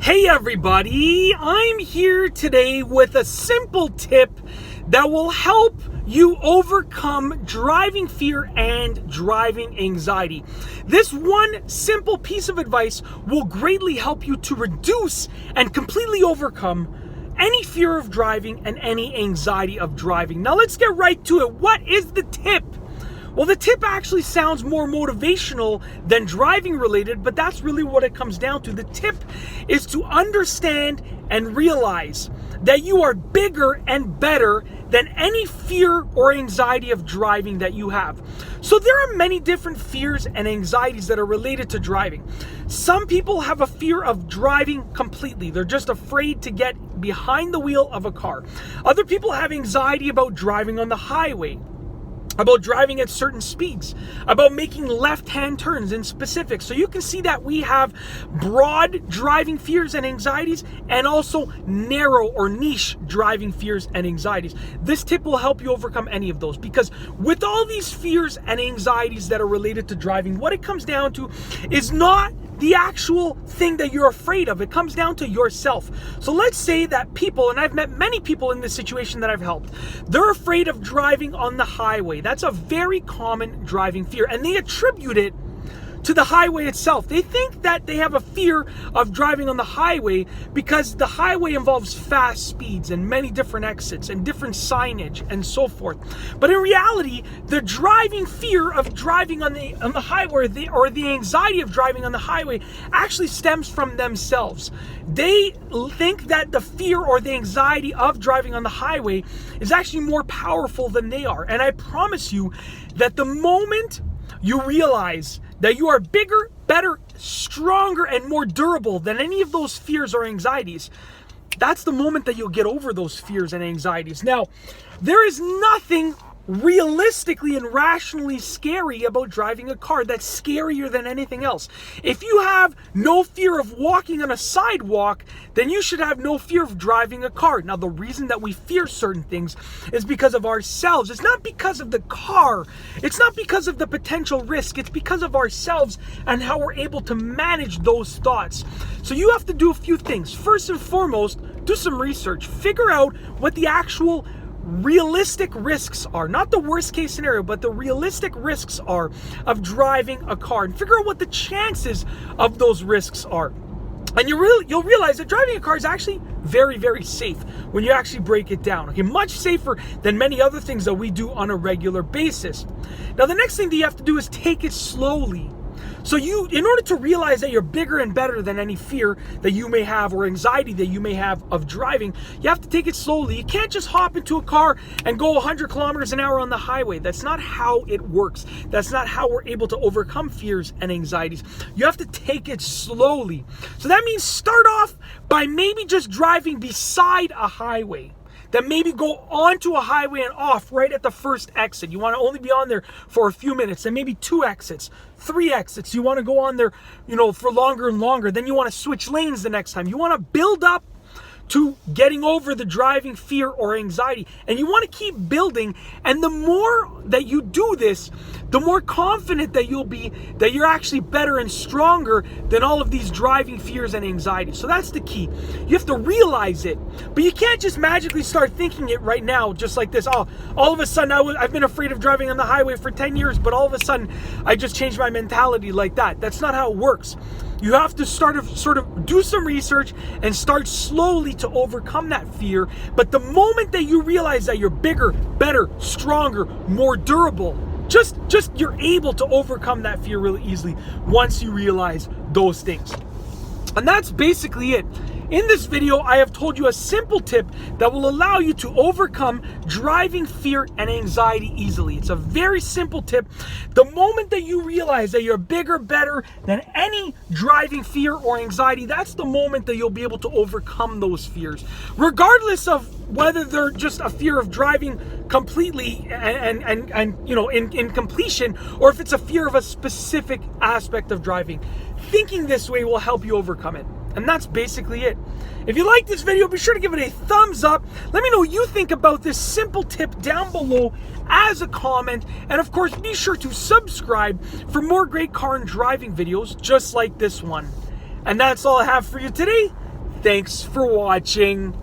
Hey everybody, I'm here today with a simple tip that will help you overcome driving fear and driving anxiety. This one simple piece of advice will greatly help you to reduce and completely overcome any fear of driving and any anxiety of driving. Now let's get right to it. What is the tip? Well, the tip actually sounds more motivational than driving related, but that's really what it comes down to. The tip is to understand and realize that you are bigger and better than any fear or anxiety of driving that you have. So there are many different fears and anxieties that are related to driving. Some people have a fear of driving completely. They're just afraid to get behind the wheel of a car. Other people have anxiety about driving on the highway, about driving at certain speeds, about making left-hand turns in specific. So you can see that we have broad driving fears and anxieties and also narrow or niche driving fears and anxieties. This tip will help you overcome any of those, because with all these fears and anxieties that are related to driving, what it comes down to is not the actual thing that you're afraid of. It comes down to yourself. So let's say that people, and I've met many people in this situation that I've helped, they're afraid of driving on the highway. That's a very common driving fear, and they attribute it to the highway itself. They think that they have a fear of driving on the highway because the highway involves fast speeds and many different exits and different signage and so forth. But in reality, the driving fear of driving on the highway or the anxiety of driving on the highway actually stems from themselves. They think that the fear or the anxiety of driving on the highway is actually more powerful than they are. And I promise you that the moment you realize that you are bigger, better, stronger, and more durable than any of those fears or anxieties, that's the moment that you'll get over those fears and anxieties. Now, there is nothing realistically and rationally scary about driving a car. That's scarier than anything else. If you have no fear of walking on a sidewalk, then you should have no fear of driving a car. Now, the reason that we fear certain things is because of ourselves. It's not because of the car. It's not because of the potential risk. It's because of ourselves and how we're able to manage those thoughts. So you have to do a few things. First and foremost, do some research. Figure out what the actual realistic risks are, not the worst case scenario, but the realistic risks are of driving a car, and figure out what the chances of those risks are. And you'll realize that driving a car is actually very, very safe when you actually break it down. Okay, much safer than many other things that we do on a regular basis. Now, the next thing that you have to do is take it slowly. So in order to realize that you're bigger and better than any fear that you may have or anxiety that you may have of driving, you have to take it slowly. You can't just hop into a car and go 100 kilometers an hour on the highway. That's not how it works. That's not how we're able to overcome fears and anxieties. You have to take it slowly. So that means start off by maybe just driving beside a highway. Then maybe go onto a highway and off right at the first exit. You want to only be on there for a few minutes, then maybe 2 exits, 3 exits. You want to go on there, for longer and longer. Then you want to switch lanes the next time. You want to build up to getting over the driving fear or anxiety, and you want to keep building. And the more that you do this, the more confident that you'll be that you're actually better and stronger than all of these driving fears and anxieties. So that's the key. You have to realize it, but you can't just magically start thinking it right now, just like this. Oh, all of a sudden I've been afraid of driving on the highway for 10 years, but all of a sudden I just changed my mentality like that. That's not how it works. You have to sort of do some research and start slowly to overcome that fear. But the moment that you realize that you're bigger, better, stronger, more durable, just you're able to overcome that fear really easily once you realize those things. And that's basically it. In this video, I have told you a simple tip that will allow you to overcome driving fear and anxiety easily. It's a very simple tip. The moment that you realize that you're bigger, better than any driving fear or anxiety, that's the moment that you'll be able to overcome those fears, regardless of whether they're just a fear of driving completely and in completion, or if it's a fear of a specific aspect of driving. Thinking this way will help you overcome it. And that's basically it. If you like this video, be sure to give it a thumbs up. Let me know what you think about this simple tip down below as a comment. And of course, be sure to subscribe for more great car and driving videos just like this one. And that's all I have for you today. Thanks for watching.